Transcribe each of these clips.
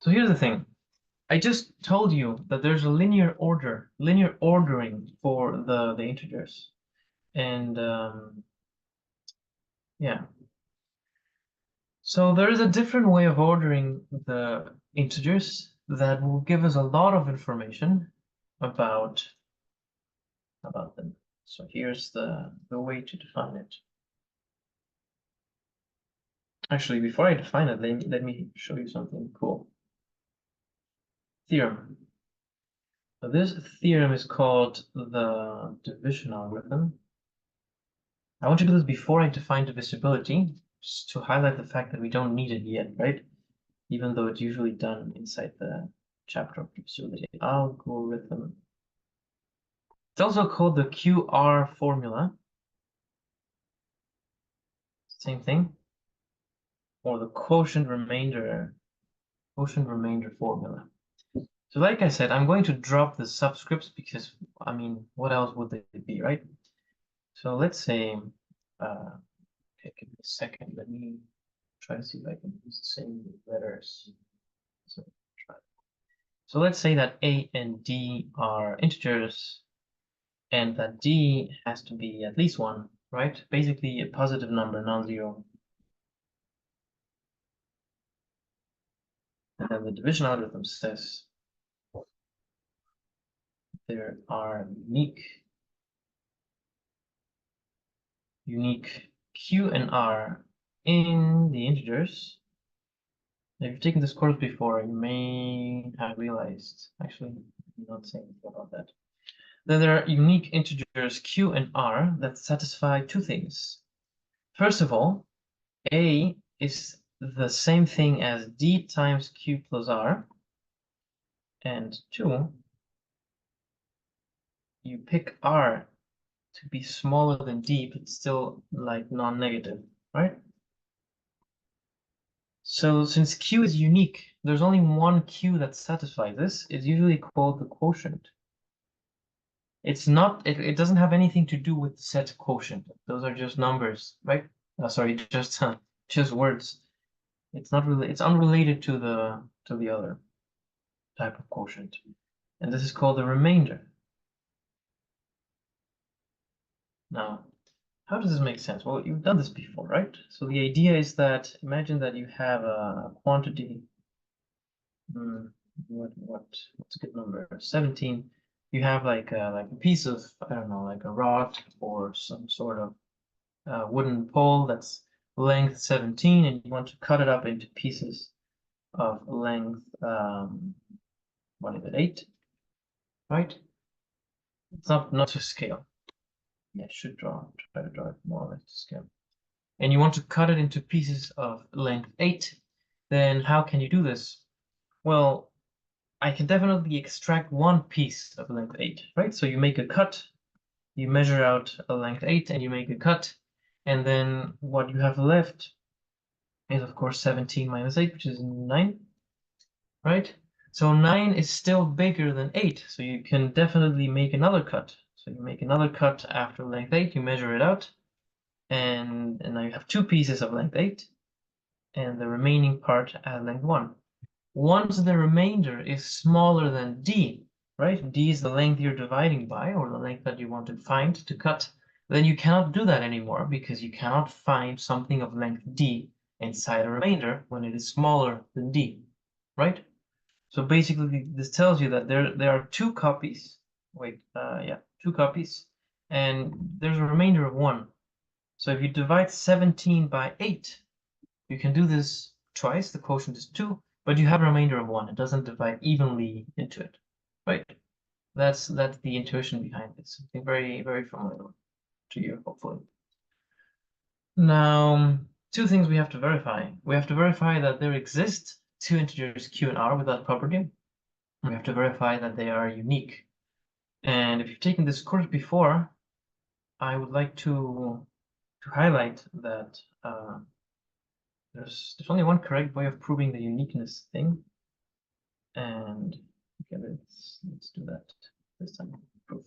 So here's the thing. I just told you that there's a linear ordering for the integers. And yeah. So there is a different way of ordering the integers that will give us a lot of information about them. So here's the way to define it. Actually, before I define it, let me show you something cool. Theorem. So this theorem is called the division algorithm. I want to do this before I define divisibility, just to highlight the fact that we don't need it yet, right? Even though it's usually done inside the chapter of divisibility algorithm. It's also called the QR formula. Same thing. Or the quotient remainder formula. So like I said, I'm going to drop the subscripts because, I mean, what else would they be, right? So let's say, okay, give me a second. Let me try to see if I can use the same letters. So let's say that A and D are integers and that D has to be at least 1, right? Basically a positive number, non-zero. And then the division algorithm says there are unique Q and R in the integers. If you've taken this course before, you may have realized, actually, I'm not saying anything about that there are unique integers Q and R that satisfy two things. First of all, A is the same thing as D times Q plus R. And 2, you pick R to be smaller than D, but still like non-negative, right? So since Q is unique, there's only one Q that satisfies this. It's usually called the quotient. It's not, it doesn't have anything to do with the set quotient. Those are just numbers, right? Sorry, just words. It's not really, it's unrelated to the other type of quotient. And this is called the remainder. Now, how does this make sense? Well, you've done this before, right? So the idea is that, imagine that you have a quantity, what's a good number? 17. You have like a piece of, I don't know, like a rod or some sort of wooden pole that's length 17, and you want to cut it up into pieces of length, what is it, 8, right? It's not to scale. Yeah, I should try to draw it more or less to scale. And you want to cut it into pieces of length 8, then how can you do this? Well, I can definitely extract one piece of length 8, right? So you make a cut, you measure out a length 8, and you make a cut, and then what you have left is, of course, 17 minus 8, which is 9, right? So 9 is still bigger than 8, so you can definitely make another cut. So you make another cut after length 8, you measure it out, and now you have 2 pieces of length 8, and the remaining part at length 1. Once the remainder is smaller than D, right? D is the length you're dividing by, or the length that you want to find to cut, then you cannot do that anymore because you cannot find something of length D inside a remainder when it is smaller than D, right? So basically, this tells you that there are 2 copies. Wait, yeah, 2 copies, and there's a remainder of 1. So if you divide 17 by 8, you can do this twice. The quotient is 2, but you have a remainder of 1. It doesn't divide evenly into it, right? That's the intuition behind it. Something very, very familiar to you, hopefully. Now, 2 things we have to verify. We have to verify that there exist 2 integers Q and R with that property. We have to verify that they are unique. And if you've taken this course before, I would like to highlight that there's only one correct way of proving the uniqueness thing. And okay, let's do that this time. Proof.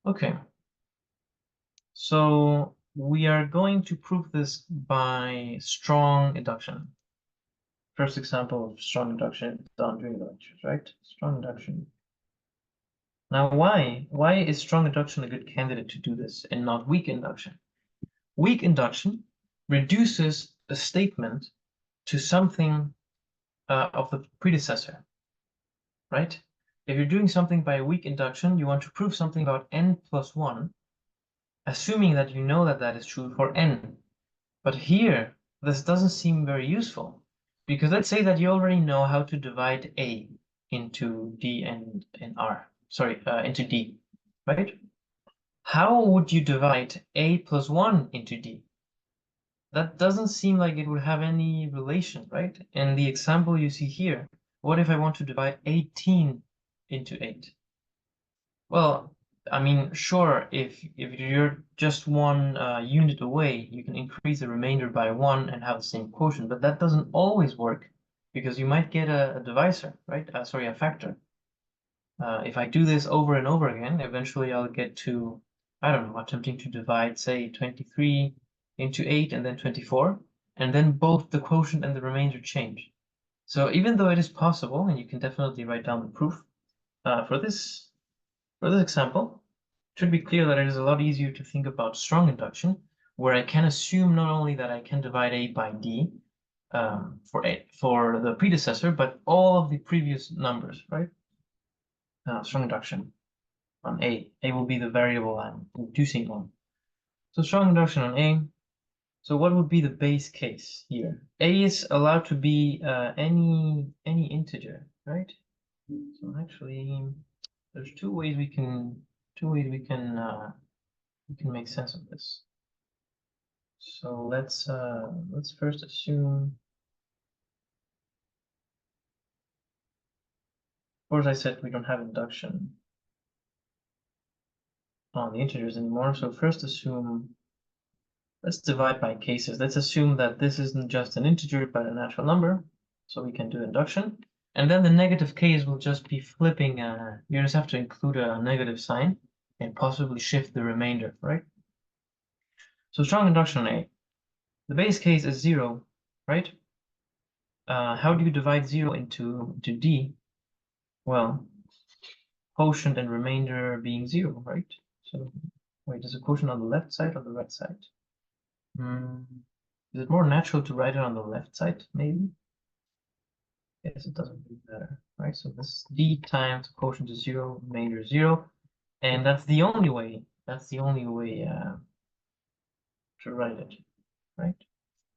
Okay. So we are going to prove this by strong induction. First example of strong induction done during the lectures, right? Strong induction. Now, why is strong induction a good candidate to do this and not weak induction? Weak induction reduces a statement to something of the predecessor, right? If you're doing something by weak induction, you want to prove something about n plus 1, assuming that you know that that is true for n. But here, this doesn't seem very useful, because let's say that you already know how to divide a into d and r. Sorry, into d, right? How would you divide a plus 1 into d? That doesn't seem like it would have any relation, right? And the example you see here, what if I want to divide 18 into 8? Well, I mean, sure, if you're just one unit away, you can increase the remainder by 1 and have the same quotient, but that doesn't always work because you might get a divisor, right? Sorry, a factor. If I do this over and over again, eventually I'll get to, I don't know, attempting to divide, say, 23 into 8 and then 24, and then both the quotient and the remainder change. So even though it is possible, and you can definitely write down the proof, for this example, it should be clear that it is a lot easier to think about strong induction, where I can assume not only that I can divide a by d for the predecessor, but all of the previous numbers, right? Strong induction on A. A will be the variable I'm reducing on. So strong induction on A. So what would be the base case here? A is allowed to be any integer, right? So actually, there's two ways we can make sense of this. So let's first assume. Of course, I said we don't have induction on the integers anymore. So first assume. Let's divide by cases. Let's assume that this isn't just an integer, but a natural number. So we can do induction. And then the negative case will just be flipping. You just have to include a negative sign and possibly shift the remainder, right? So strong induction on A. The base case is 0, right? How do you divide 0 into D? Well, quotient and remainder being 0, right? So wait, is a quotient on the left side or the right side? Is it more natural to write it on the left side, maybe? Yes, it doesn't really matter, right? So this d times quotient is 0, remainder is 0, and that's the only way. To write it, right?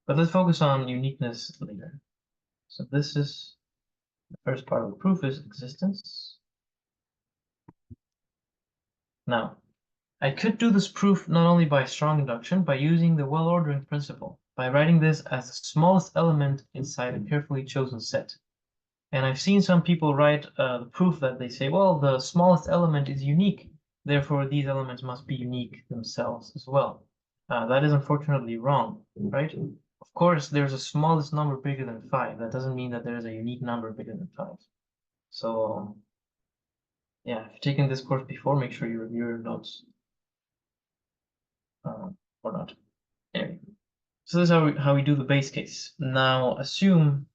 But let's focus on uniqueness later. So this is the first part of the proof is existence. Now, I could do this proof not only by strong induction, by using the well-ordering principle, by writing this as the smallest element inside a carefully chosen set. And I've seen some people write the proof that they say, well, the smallest element is unique, therefore these elements must be unique themselves as well. That is unfortunately wrong, right? Of course, there's a smallest number bigger than 5. That doesn't mean that there is a unique number bigger than 5. So, yeah, if you've taken this course before, make sure you review your notes. Or not. Anyway, so this is how we do the base case. Now, assume.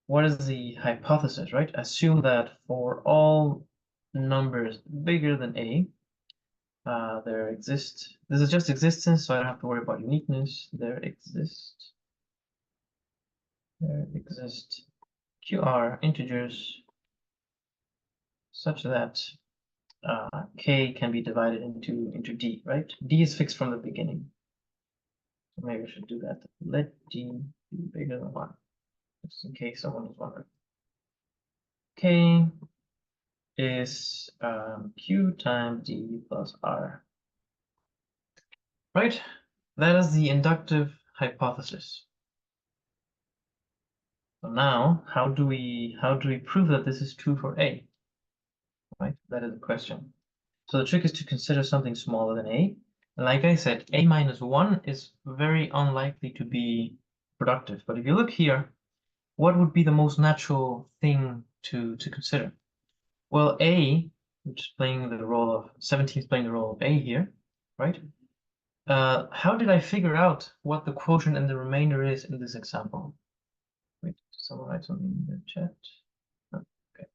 What is the hypothesis, right? Assume that for all numbers bigger than a, this is just existence, so I don't have to worry about uniqueness. There exist QR integers such that k can be divided into d, right? D is fixed from the beginning. So maybe I should do that. Let d be bigger than 1, just in case someone is wondering. K is q times d plus r. Right? That is the inductive hypothesis. So now, how do we prove that this is true for A? Right? That is the question. So the trick is to consider something smaller than A. And like I said, A minus 1 is very unlikely to be productive. But if you look here, what would be the most natural thing to consider? Well, A, which is playing the role of 17 is playing the role of A here, right? How did I figure out what the quotient and the remainder is in this example? Wait, someone write something in the chat. Oh, okay.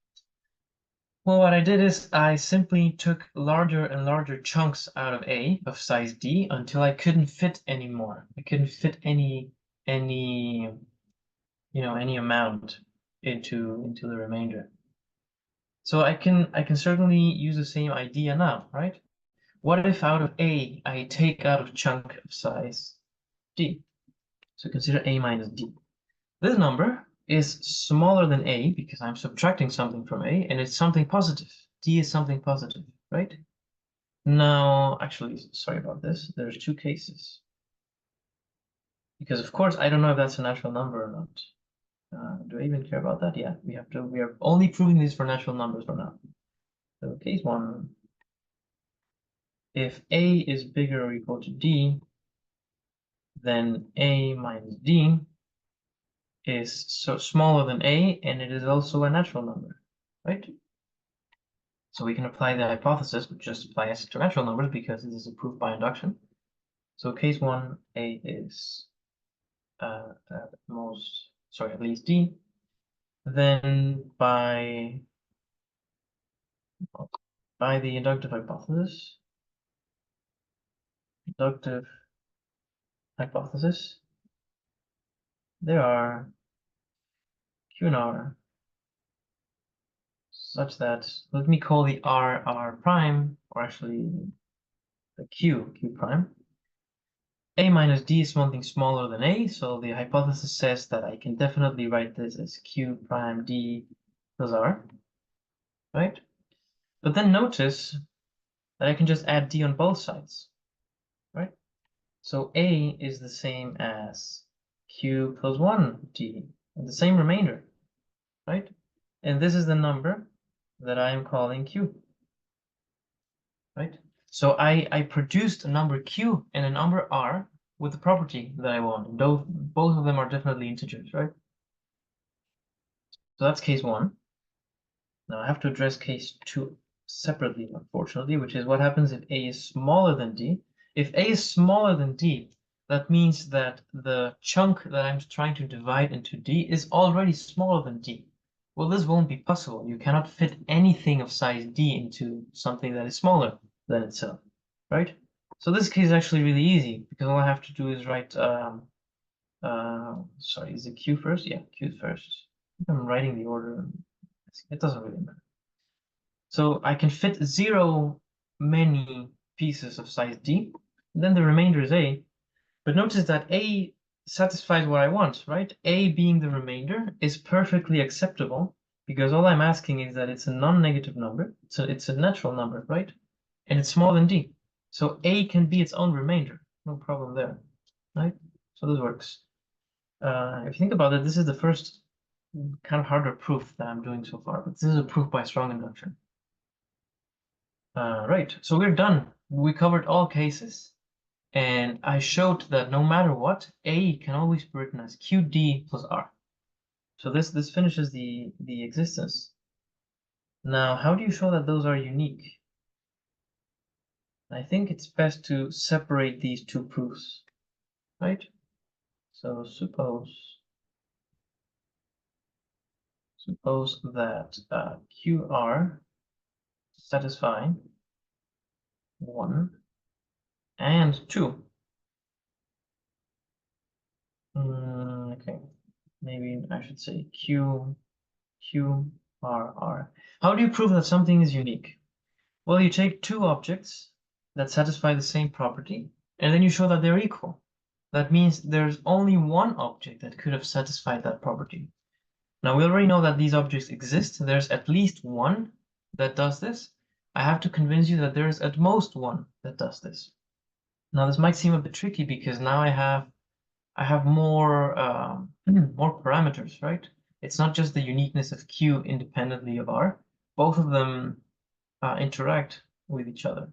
Well, what I did is I simply took larger and larger chunks out of A of size D until I couldn't fit anymore. I couldn't fit any amount into the remainder. So I can certainly use the same idea now, right? What if out of A I take out a chunk of size D? So consider A minus D. This number is smaller than A because I'm subtracting something from A, and it's something positive. D is something positive, right? Now, actually, sorry about this. There's two cases. Because of course, I don't know if that's a natural number or not. Do I even care about that? Yeah, we are only proving this for natural numbers for now. So case one, if A is bigger or equal to D, then A minus D is so smaller than A, and it is also a natural number, right? So we can apply the hypothesis, which just applies to natural numbers because this is a proof by induction. So case one, A is at least D. Then by the inductive hypothesis, there are Q and R such that, let me call the R prime, or actually the Q prime. A minus D is something smaller than A, so the hypothesis says that I can definitely write this as Q prime D plus R, right? But then notice that I can just add D on both sides, right? So A is the same as Q plus 1D, and the same remainder, right? And this is the number that I am calling Q, right? So I produced a number Q and a number R with the property that I want. Both of them are definitely integers, right? So that's case one. Now I have to address case two separately, unfortunately, which is what happens if A is smaller than D. If A is smaller than D, that means that the chunk that I'm trying to divide into D is already smaller than D. Well, this won't be possible. You cannot fit anything of size D into something that is smaller than itself, right? So this case is actually really easy because all I have to do is write, sorry, is it Q first? Yeah, Q first. I'm writing the order. It doesn't really matter. So I can fit many pieces of size D, then the remainder is A. But notice that A satisfies what I want, right? A being the remainder is perfectly acceptable because all I'm asking is that it's a non-negative number. So it's a natural number, right? And it's smaller than D. So A can be its own remainder. No problem there, right? So this works. If you think about it, this is the first kind of harder proof that I'm doing so far, but this is a proof by strong induction. Right, so we're done. We covered all cases, and I showed that no matter what, A can always be written as QD plus R. So this finishes the existence. Now, how do you show that those are unique? I think it's best to separate these two proofs, right? So suppose that QR satisfy 1 and 2. Okay, maybe I should say Q, R, R. How do you prove that something is unique? Well, you take two objects that satisfy the same property, and then you show that they're equal. That means there's only one object that could have satisfied that property. Now, we already know that these objects exist. There's at least one that does this. I have to convince you that there is at most one that does this. Now, this might seem a bit tricky because now I have more more parameters, right? It's not just the uniqueness of Q independently of R. Both of them interact with each other.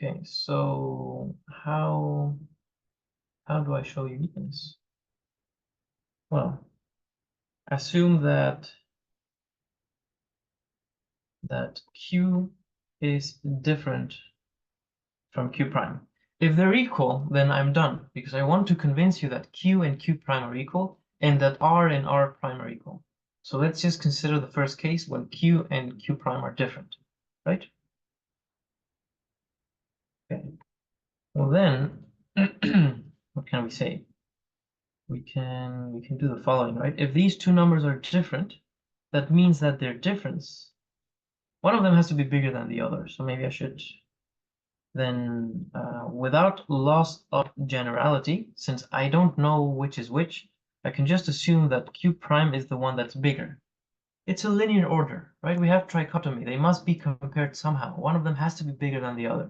Okay, so how do I show uniqueness? Well, assume that Q is different from Q prime. If they're equal, then I'm done, because I want to convince you that Q and Q prime are equal, and that R and R prime are equal. So let's just consider the first case when Q and Q prime are different, right? Okay. Well then, what can we say? We can do the following, right? If these two numbers are different, that means that their difference, one of them has to be bigger than the other. So maybe I should then, without loss of generality, since I don't know which is which, I can just assume that Q prime is the one that's bigger. It's a linear order, right? We have trichotomy. They must be compared somehow. One of them has to be bigger than the other.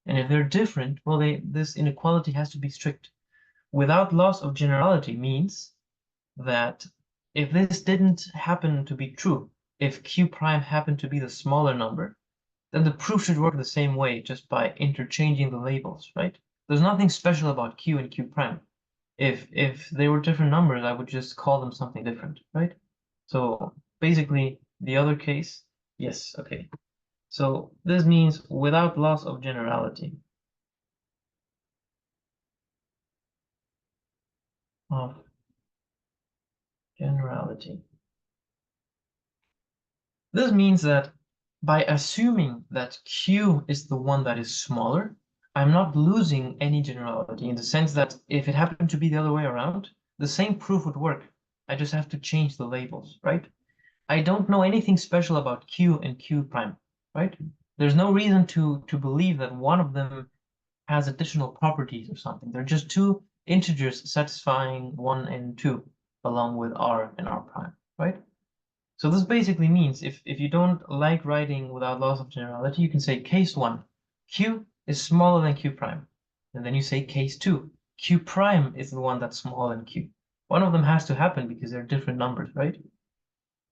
And if they're different, well, this inequality has to be strict. Without loss of generality means that if this didn't happen to be true, if Q prime happened to be the smaller number, then the proof should work the same way, just by interchanging the labels, right? There's nothing special about Q and Q prime. If they were different numbers, I would just call them something different, right? So basically, the other case, yes, okay. So this means without loss of generality. Of generality. This means that by assuming that Q is the one that is smaller, I'm not losing any generality, in the sense that if it happened to be the other way around, the same proof would work. I just have to change the labels, right? I don't know anything special about Q and Q prime, right? There's no reason to believe that one of them has additional properties or something. They're just two integers satisfying 1 and 2, along with R and R prime, right? So this basically means if you don't like writing without loss of generality, you can say case 1, Q is smaller than Q prime. And then you say case 2, Q prime is the one that's smaller than Q. One of them has to happen because they're different numbers, right?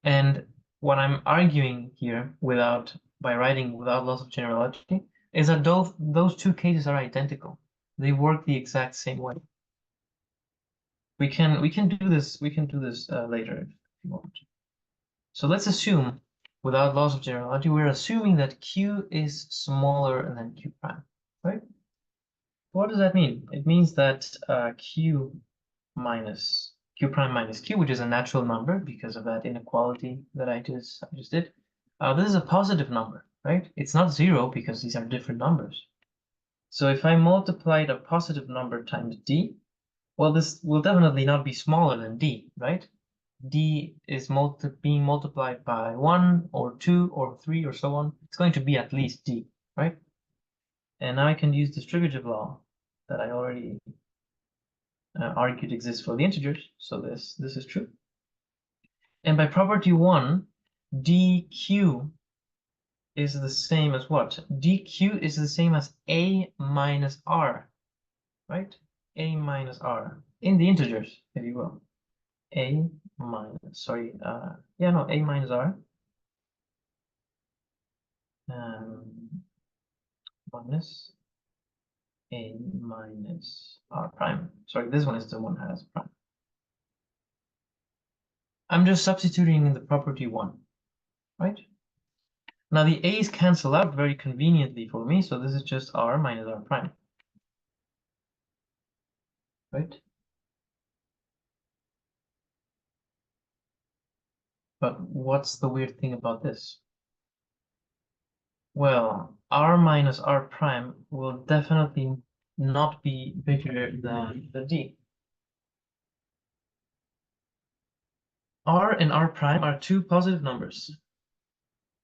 And what I'm arguing here by writing without loss of generality is that those two cases are identical. They work the exact same way. We can do this later if you want. So let's assume, without loss of generality, we're assuming that Q is smaller than Q prime, right? What does that mean? It means that Q prime minus Q, which is a natural number because of that inequality that I just did. This is a positive number, right? It's not 0 because these are different numbers. So if I multiplied a positive number times D, well, this will definitely not be smaller than D, right? D is being multiplied by 1 or 2 or 3 or so on. It's going to be at least D, right? And now I can use distributive law that I already argued exists for the integers. So this is true. And by property 1, dq is the same as what? dq is the same as a minus r, right? A minus r in the integers, if you will. A minus, A minus r minus A minus r prime. Sorry, this one is the one that has prime. I'm just substituting in the property 1, right? Now the a's cancel out very conveniently for me, so this is just r minus r prime, right? But what's the weird thing about this? Well, r minus r prime will definitely not be bigger than the d. R and r prime are two positive numbers,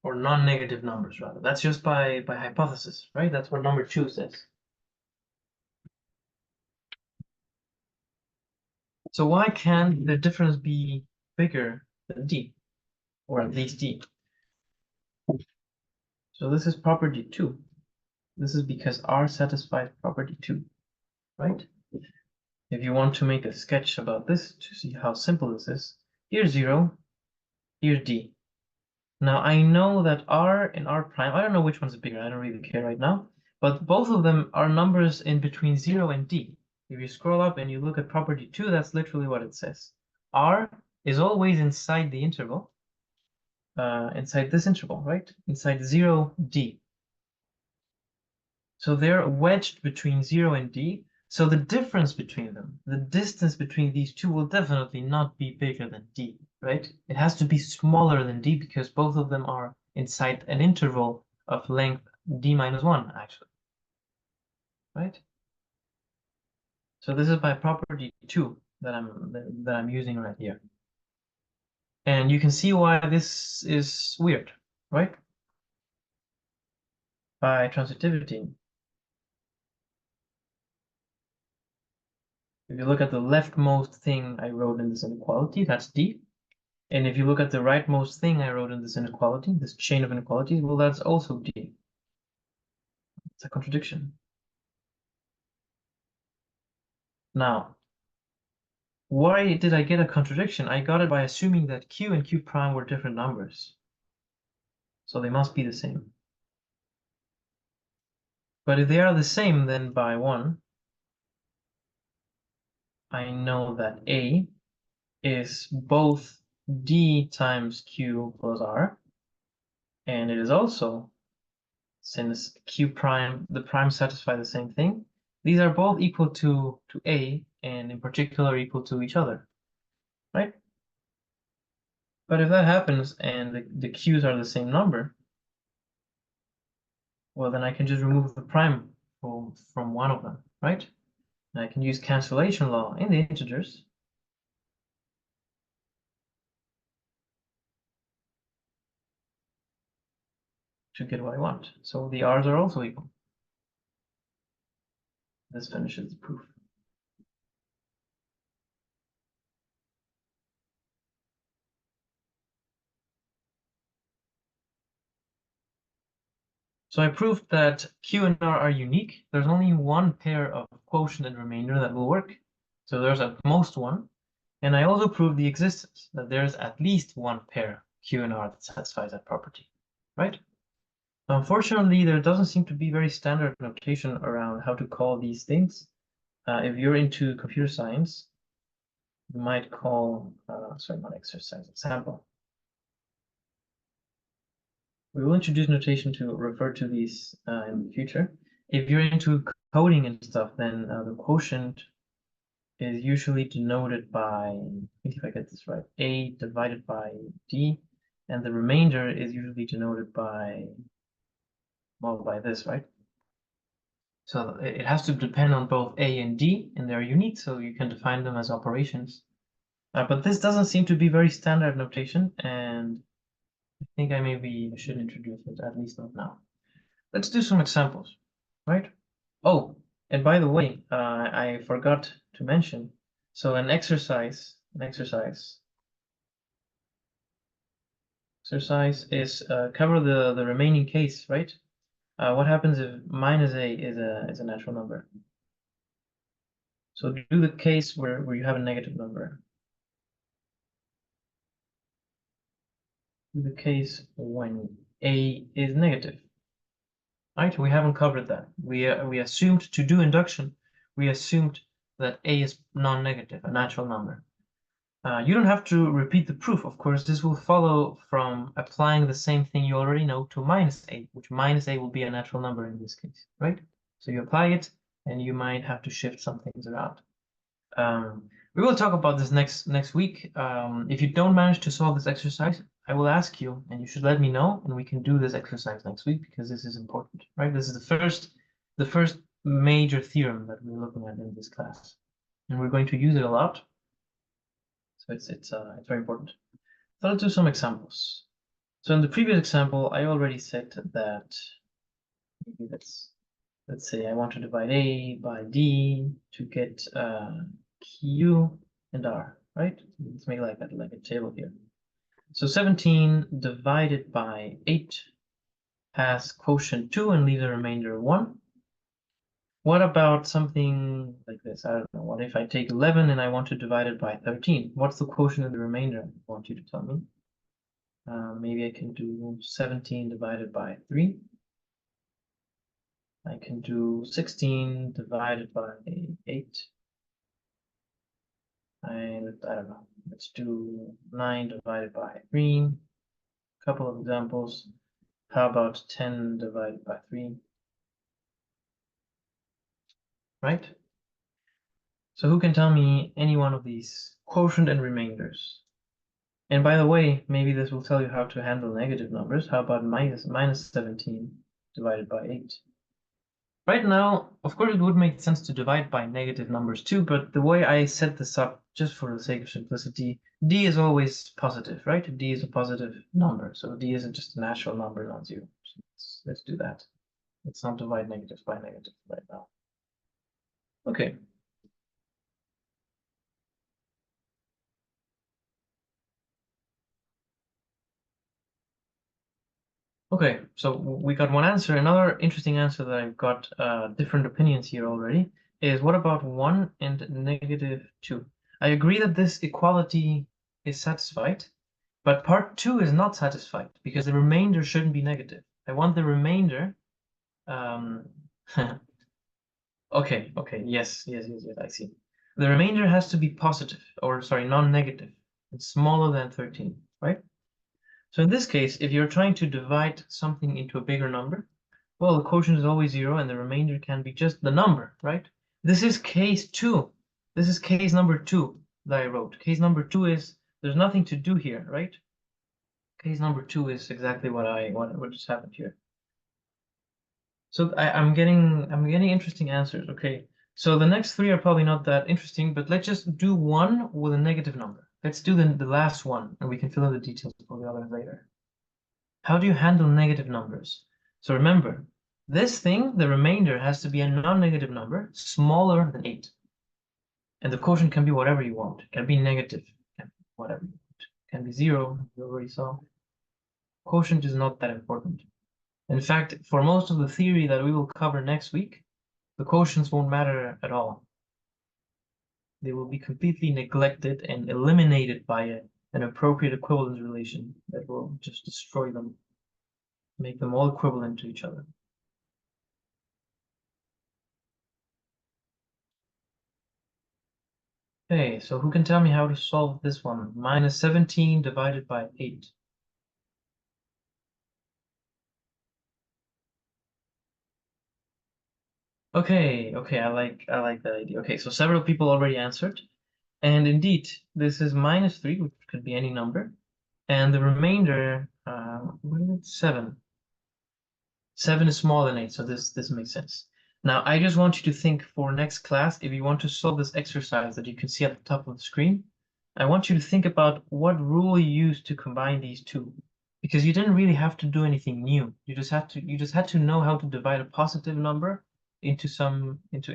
or non-negative numbers rather. That's just by hypothesis, right? That's what number 2 says. So why can't the difference be bigger than d, or at least d? So this is property 2. This is because R satisfies property 2, right? If you want to make a sketch about this to see how simple this is, here's 0, here's D. Now I know that R and R prime, I don't know which one's bigger, I don't really care right now, but both of them are numbers in between 0 and D. If you scroll up and you look at property 2, that's literally what it says. R is always inside the interval, inside this interval, right? Inside 0, D. So they're wedged between 0 and d. So the difference between them, the distance between these two will definitely not be bigger than d, right? It has to be smaller than d because both of them are inside an interval of length d minus 1, actually, right? So this is my property 2 that I'm using right here. And you can see why this is weird, right? By transitivity. If you look at the leftmost thing I wrote in this inequality, that's d. And if you look at the rightmost thing I wrote in this inequality, this chain of inequalities, well, that's also d. It's a contradiction. Now, why did I get a contradiction? I got it by assuming that q and q prime were different numbers. So they must be the same. But if they are the same, then by 1, I know that a is both d times q plus r, and it is also, since q prime, the primes satisfy the same thing, these are both equal to a, and in particular equal to each other, right? But if that happens and the q's are the same number, well, then I can just remove the prime from one of them, right? And I can use cancellation law in the integers to get what I want. So the r's are also equal. This finishes the proof. So I proved that q and r are unique. There's only one pair of quotient and remainder that will work. So there's at most one. And I also proved the existence, that there's at least one pair q and r that satisfies that property, right? Unfortunately, there doesn't seem to be very standard notation around how to call these things. If you're into computer science, you might call, sorry, not exercise, example. We will introduce notation to refer to these in the future. If you're into coding and stuff, then the quotient is usually denoted by, I think if I get this right, a divided by d, and the remainder is usually denoted by, well, by this, right? So it has to depend on both a and d, and they're unique, so you can define them as operations. But this doesn't seem to be very standard notation, and I think I maybe should introduce it, at least not now. Let's do some examples, right? Oh, and by the way, I forgot to mention, so an exercise is cover the remaining case, right? What happens if minus a is a natural number? So do the case where you have a negative number. Do the case when a is negative, right? We haven't covered that. We assumed to do induction, we assumed that a is non-negative, a natural number. You don't have to repeat the proof, of course. This will follow from applying the same thing you already know to minus a, which minus a will be a natural number in this case, right? So you apply it, and you might have to shift some things around. We will talk about this next week. If you don't manage to solve this exercise, I will ask you, and you should let me know, and we can do this exercise next week because this is important, right? This is the first major theorem that we're looking at in this class, and we're going to use it a lot. So it's very important. So let's do some examples. So in the previous example, I already said that maybe let's say I want to divide a by d to get q and r, right? Let's make like a table here. So 17 divided by 8 has quotient 2 and leaves a remainder of 1. What about something like this? I don't know. What if I take 11 and I want to divide it by 13? What's the quotient and the remainder? I want you to tell me. Maybe I can do 17 divided by 3. I can do 16 divided by 8. And I don't know. Let's do 9 divided by 3. A couple of examples. How about 10 divided by 3? right? So who can tell me any one of these? Quotient and remainders. And by the way, maybe this will tell you how to handle negative numbers. How about minus 17 divided by 8? Right now, of course, it would make sense to divide by negative numbers too, but the way I set this up, just for the sake of simplicity, d is always positive, right? D is a positive number, so d isn't just a natural number, not zero. So let's do that. Let's not divide negatives by negative right now. Okay. Okay, so we got one answer. Another interesting answer that I've got different opinions here already is what about 1 and -2? I agree that this equality is satisfied, but part 2 is not satisfied because the remainder shouldn't be negative. I want the remainder. Um, okay, yes, I see. The remainder has to be positive, or sorry, non-negative. It's smaller than 13, right? So in this case, if you're trying to divide something into a bigger number, well, the quotient is always 0 and the remainder can be just the number, right? This is case 2. This is case number 2 that I wrote. Case number 2 is there's nothing to do here, right? Case number 2 is exactly what just happened here. So I'm getting interesting answers. Okay, so the next 3 are probably not that interesting, but let's just do one with a negative number. Let's do the last one, and we can fill in the details for the others later. How do you handle negative numbers? So remember, this thing, the remainder, has to be a non-negative number smaller than 8. And the quotient can be whatever you want. It can be negative, can be whatever you want. It can be 0, you already saw. Quotient is not that important. In fact, for most of the theory that we will cover next week, the quotients won't matter at all. They will be completely neglected and eliminated by an appropriate equivalence relation that will just destroy them, make them all equivalent to each other. Okay, so who can tell me how to solve this one? Minus 17 divided by 8. Okay, I like that idea. Okay, so several people already answered. And indeed, this is minus 3, which could be any number. And the remainder, what is it? 7. 7 is smaller than 8, so this makes sense. Now, I just want you to think for next class, if you want to solve this exercise that you can see at the top of the screen, I want you to think about what rule you use to combine these two. Because you didn't really have to do anything new. You just had to know how to divide a positive number into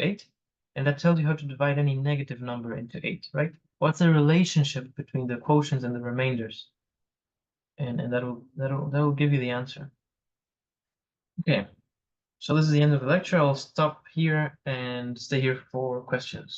8, and that tells you how to divide any negative number into 8, right? What's the relationship between the quotients and the remainders? And that'll give you the answer. Okay. So this is the end of the lecture. I'll stop here and stay here for questions.